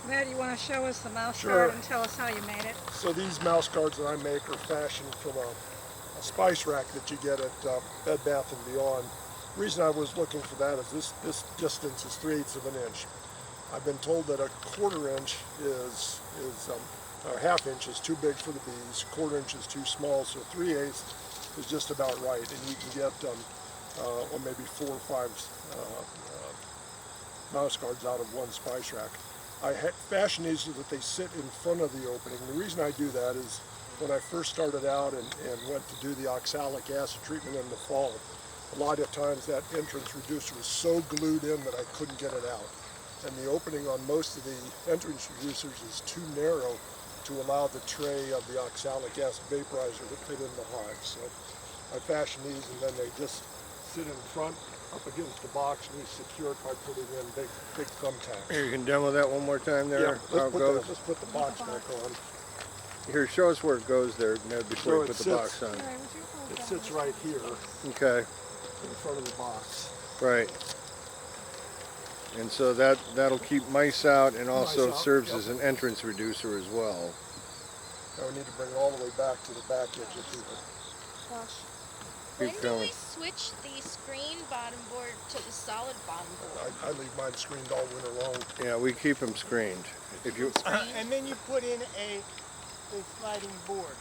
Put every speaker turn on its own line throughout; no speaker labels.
Med, you want to show us the mouse
Sure.
guard and tell us how you made it?
So these mouse guards that I make are fashioned from a spice rack that you get at Bed Bath & Beyond. The reason I was looking for that is this distance is 3/8 of an inch. I've been told that a 1/4 inch is or 1/2 inch is too big for the bees, 1/4 inch is too small, so 3/8 is just about right, and you can get or maybe 4 or 5 mouse guards out of one spice rack. I fashion these so that they sit in front of the opening. The reason I do that is when I first started out and went to do the oxalic acid treatment in the fall, a lot of times that entrance reducer was so glued in that I couldn't get it out. And the opening on most of the entrance reducers is too narrow to allow the tray of the oxalic acid vaporizer to fit in the hive. So I fashion these and then they just sit in front up against the box and we secure it by putting in big thumbtacks.
Here, you can demo that one more time there,
Yeah,
how it goes.
let's put the box back on.
Here, show us where it goes there, Ned, before
So
you put the box on.
It sits right here
Okay,
in front of the box.
right. And so that'll keep mice out and also
Mice out,
serves
yep.
as an entrance reducer as well.
Now we need to bring it all the way back to the back edge of here.
When
Keep
do
going.
we switch the screen bottom board to the solid bottom board?
I leave mine screened all winter long.
Yeah, we keep them screened. If you,
And then you put in a sliding board.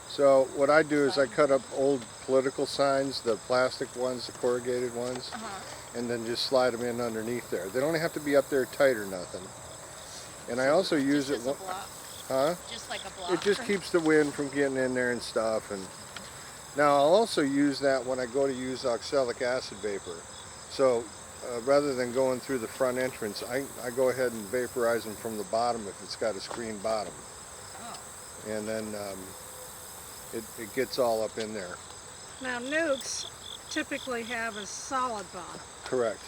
so what I do is I cut up old political signs, the plastic ones, the corrugated ones, and then just slide them in underneath there. They don't have to be up there tight or nothing. And I also use it,
Just as a block?
huh?
Just like a block?
It just keeps the wind from getting in there and stuff. And now I'll also use that when I go to use oxalic acid vapor. So rather than going through the front entrance, I go ahead and vaporize them from the bottom if it's got a screen bottom.
Oh.
And then it gets all up in there.
Now, nukes typically have a solid bottom.
Correct.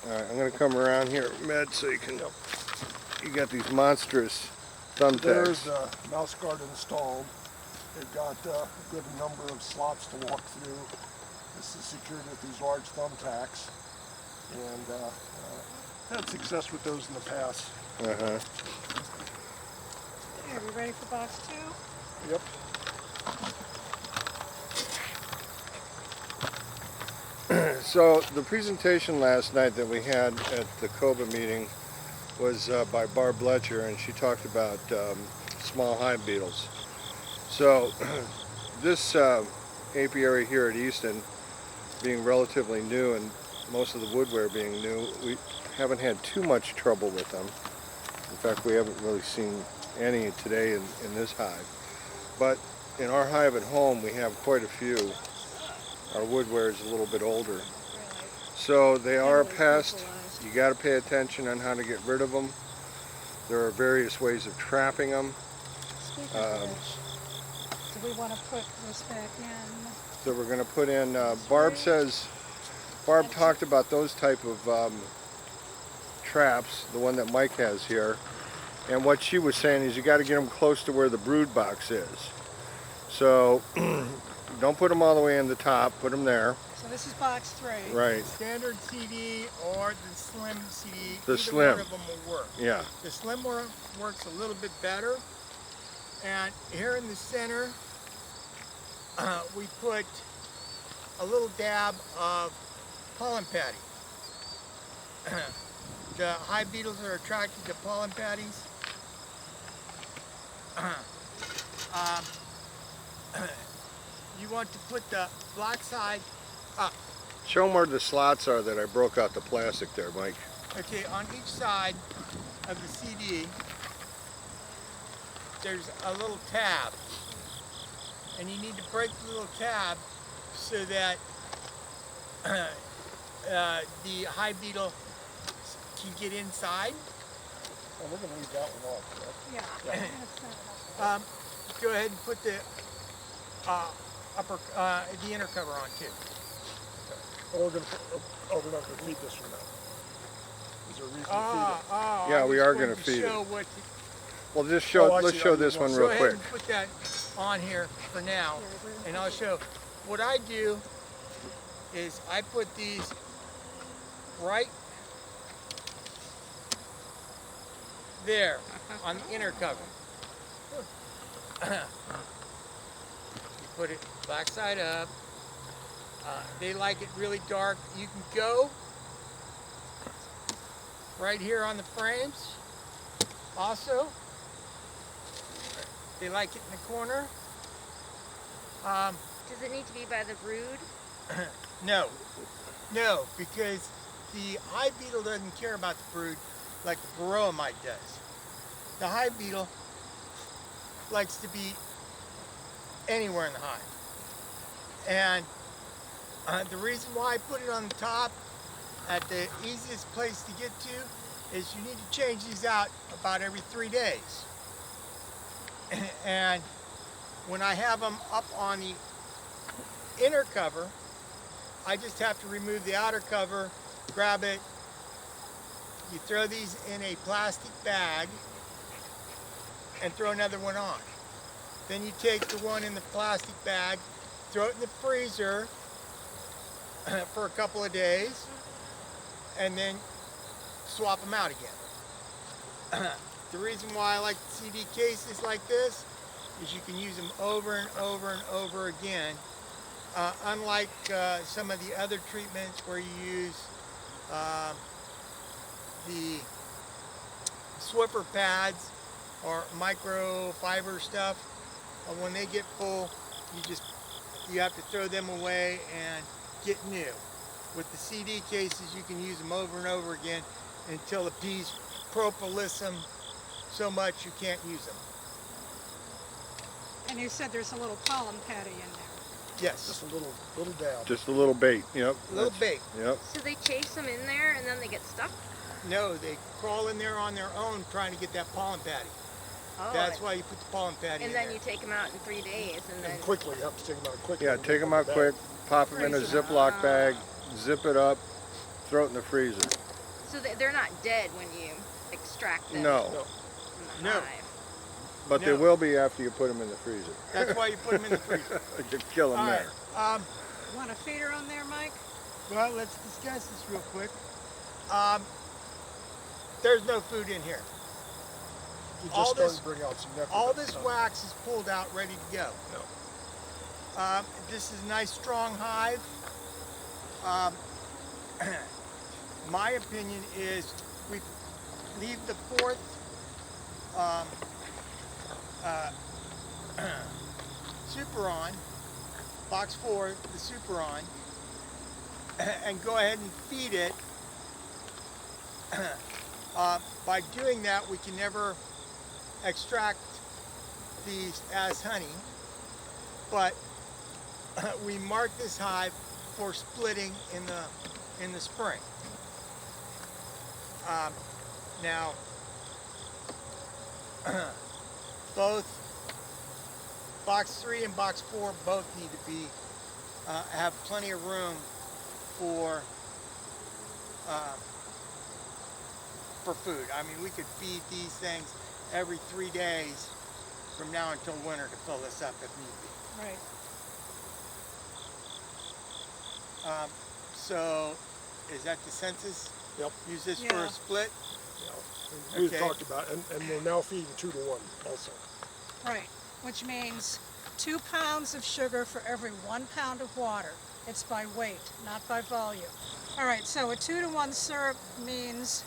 All right, I'm going to come around here, Med, so you can. You got these monstrous
There's
thumbtacks.
the mouse guard installed. They've got a good number of slots to walk through. This is secured with these large thumbtacks. And had success with those in the past.
Uh-huh.
Okay, are we ready for box 2?
Yep.
So the presentation last night that we had at the COBA meeting was by Barb Letcher, and she talked about small hive beetles. So this apiary here at Easton being relatively new and most of the woodware being new, we haven't had too much trouble with them. In fact, we haven't really seen any today in this hive. But in our hive at home, we have quite a few. Our woodware is a little bit older. So they are a pest. You got to pay attention on how to get rid of them. There are various ways of trapping them.
Speaking of which, do we want to put this back in?
So we're going to put in, Barb talked about those type of traps, the one that Mike has here. And what she was saying is you got to get them close to where the brood box is. So don't put them all the way in the top, put them there.
So this is box 3.
Right.
Standard CD or the slim CD.
The
either
slim.
one of them will work.
Yeah.
The slim one works a little bit better. And here in the center, we put a little dab of pollen patty. The hive beetles are attracted to pollen patties. You want to put the black side up.
Show them where the slots are that I broke out the plastic there, Mike.
Okay, on each side of the CD, there's a little tab. And you need to break the little tab so that the hive beetle can get inside.
Oh, we're going to leave that one off, correct?
Yeah.
Go ahead and put the the inner cover on too.
Oh, we're not going to feed this one now. Is there a reason to feed it?
Yeah,
I
we
just
are
wanted
gonna
to
feed it.
show what
Well, just show.
Oh, I
let's
see.
show
I
this one
see.
real
Go ahead
quick.
and put that on here for now, and I'll show. What I do is I put these right there on the inner cover. You put it back side up. They like it really dark. You can go right here on the frames. Also, they like it in the corner.
Does it need to be by the brood?
No, because the hive beetle doesn't care about the brood like the varroa mite does. The hive beetle likes to be anywhere in the hive. And the reason why I put it on the top at the easiest place to get to is you need to change these out about every 3 days. And when I have them up on the inner cover, I just have to remove the outer cover, grab it. You throw these in a plastic bag and throw another one on. Then you take the one in the plastic bag, throw it in the freezer for a couple of days, and then swap them out again. The reason why I like the CD cases like this is you can use them over and over and over again. Unlike some of the other treatments where you use the Swiffer pads or microfiber stuff, when they get full, you have to throw them away and get new. With the CD cases, you can use them over and over again until the bees propolis them so much you can't use them.
And you said there's a little pollen patty in there.
Yes,
Just a little dab.
Just a little bait. Yep.
a little bait.
Yep.
So they chase them in there and then they get stuck?
No, they crawl in there on their own trying to get that pollen patty.
Oh,
That's why you put the pollen patty in
and
there.
then you take them out in 3 days and then...
And quickly, you have to take them out quickly.
Yeah, take them out quick, pop them in a Ziploc bag, zip it up, throw it in the freezer.
So they're not dead when you extract them
No,
from the
No.
hive?
but they
No.
will be after you put them in the freezer.
That's why you put them in the freezer.
You kill them
All right.
there.
Want a feeder on there, Mike?
Well, let's discuss this real quick. There's no food in here.
You
all
just
this-
started to bring out some nectar.
All
but,
this wax is pulled out, ready to go. This is a nice, strong hive. My opinion is we leave the fourth super on, box 4, the super on, and go ahead and feed it. By doing that, we can never extract these as honey, but we mark this hive for splitting in the spring. Now, both box 3 and box 4 both need to be have plenty of room for food. I mean, we could feed these things every 3 days from now until winter to fill this up if need be.
Right.
So, is that the census?
Yep.
Use this for
Yeah.
a split?
Yeah. We've
Okay.
talked about it, and we're now feeding 2 to 1 also.
Right, which means 2 pounds of sugar for every 1 pound of water. It's by weight, not by volume. All right, so a 2 to 1 syrup means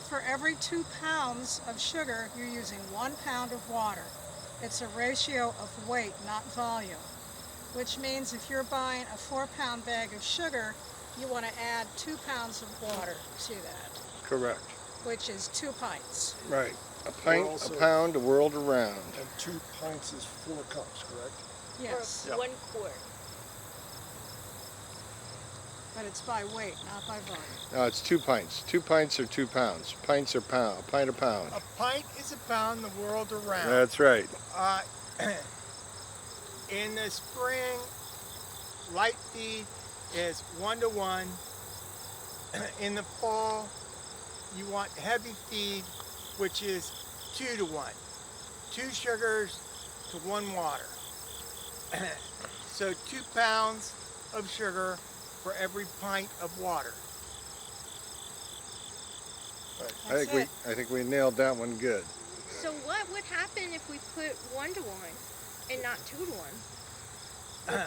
for every 2 pounds of sugar, you're using 1 pound of water. It's a ratio of weight, not volume, which means if you're buying a 4-pound bag of sugar, you want to add 2 pounds of water to that,
Correct.
which is 2 pints.
Right. A pint,
also-
a pound, a world around.
And 2 pints is 4 cups, correct?
Yes,
Yep.
1 quart.
but it's by weight, not by volume.
No, it's 2 pints. 2 pints are 2 pounds. Pints are pound. A pint a pound.
A pint is a pound the world around.
That's right.
In the spring, light feed is 1 to 1. In the fall, you want heavy feed, which is 2 to 1. 2 sugars to 1 water. So 2 pounds of sugar for every pint of water.
That's it.
I think we nailed that one good.
So what would happen if we put 1 to 1 and not 2 to 1?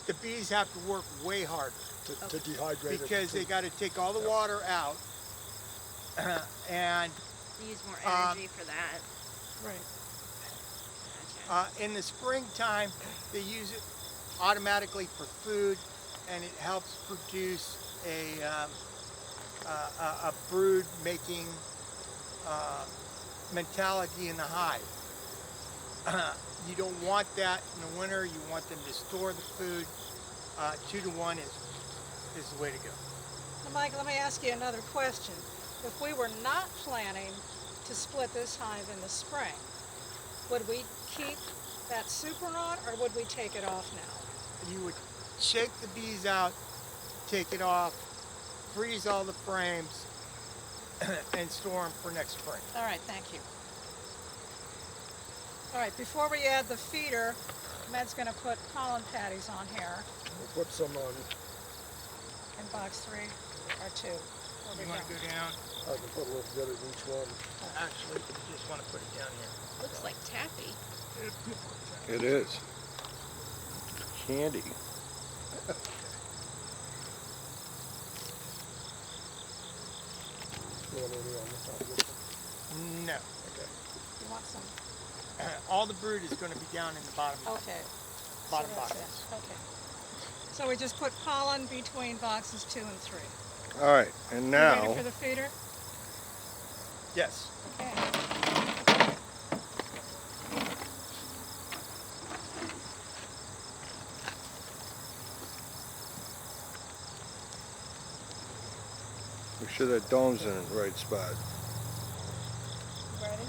The bees have to work way harder
to dehydrate it.
because they got to take all the water out and
They use more energy for that.
Right.
Gotcha.
in the springtime they use it automatically for food, and it helps produce a brood making mentality in the hive. You don't want that in the winter. You want them to store the food. 2 to 1 is the way to go.
Now, Mike, let me ask you another question. If we were not planning to split this hive in the spring, would we keep that super rod, or would we take it off now?
You would shake the bees out, take it off, freeze all the frames, and store them for next spring.
All right, thank you. All right, before we add the feeder, Med's going to put pollen patties on here
We'll put some on.
in box 3 or 2. Where we
You want to
go?
go down?
I can put a little bit of each one.
Actually, you just want to put it down here.
Looks like taffy.
It is. Candy.
You want any on the top of this one?
No.
You want some?
All the brood is going to be down in the bottom
Okay.
bottom
So that's
boxes.
it. Okay. So we just put pollen between boxes 2 and 3.
All right, and
You
now
ready for the feeder?
Yes.
Okay.
make sure that dome's in the right spot.
Ready?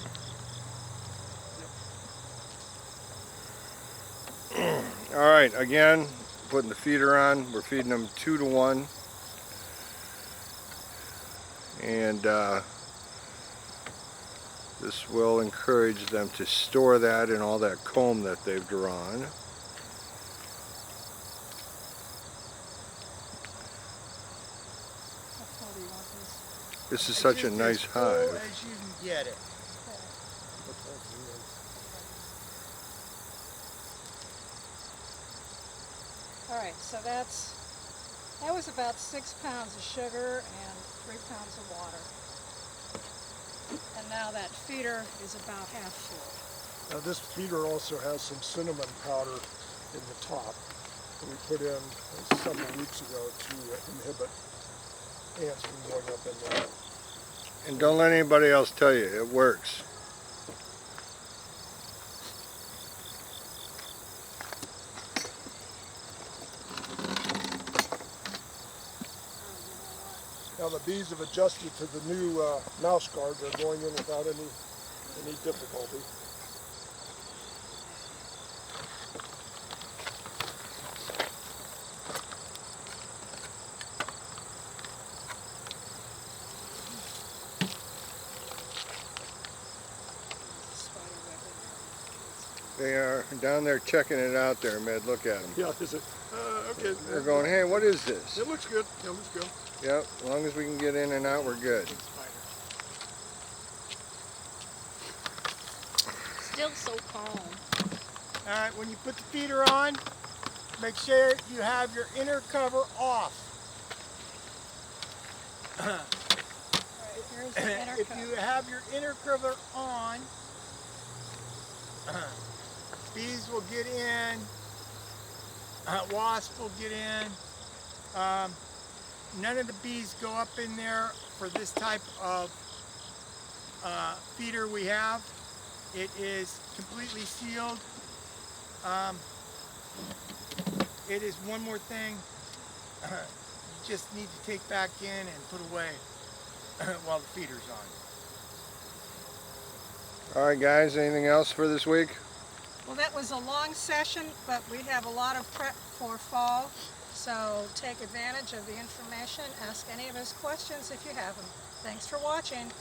All right, again, putting the feeder on. We're feeding them 2 to 1. And this will encourage them to store that in all that comb that they've drawn.
How full do you want this?
This is such a
Just
nice
as full
hive.
as you can get it.
Put both of these.
All right, so that was about 6 pounds of sugar and 3 pounds of water. And now that feeder is about half full.
Now this feeder also has some cinnamon powder in the top that we put in several weeks ago to inhibit ants from going up in there.
And don't let anybody else tell you, it works.
Now the bees have adjusted to the new mouse guard. They're going in without any difficulty.
They are down there checking it out there, Med. Look at them.
Yeah, is it? Okay.
They're going, hey, what is this?
It looks good. It looks good.
Yep, as long as we can get in and out, we're good.
Still so calm.
All right, when you put the feeder on, make sure you have your inner cover off.
All right, here's the inner
If
cover.
you have your inner cover on, bees will get in, wasps will get in. None of the bees go up in there for this type of feeder we have. It is completely sealed. It is one more thing you just need to take back in and put away while the feeder's on.
All right, guys, anything else for this week?
Well, that was a long session, but we have a lot of prep for fall. So take advantage of the information. Ask any of us questions if you have them. Thanks for watching.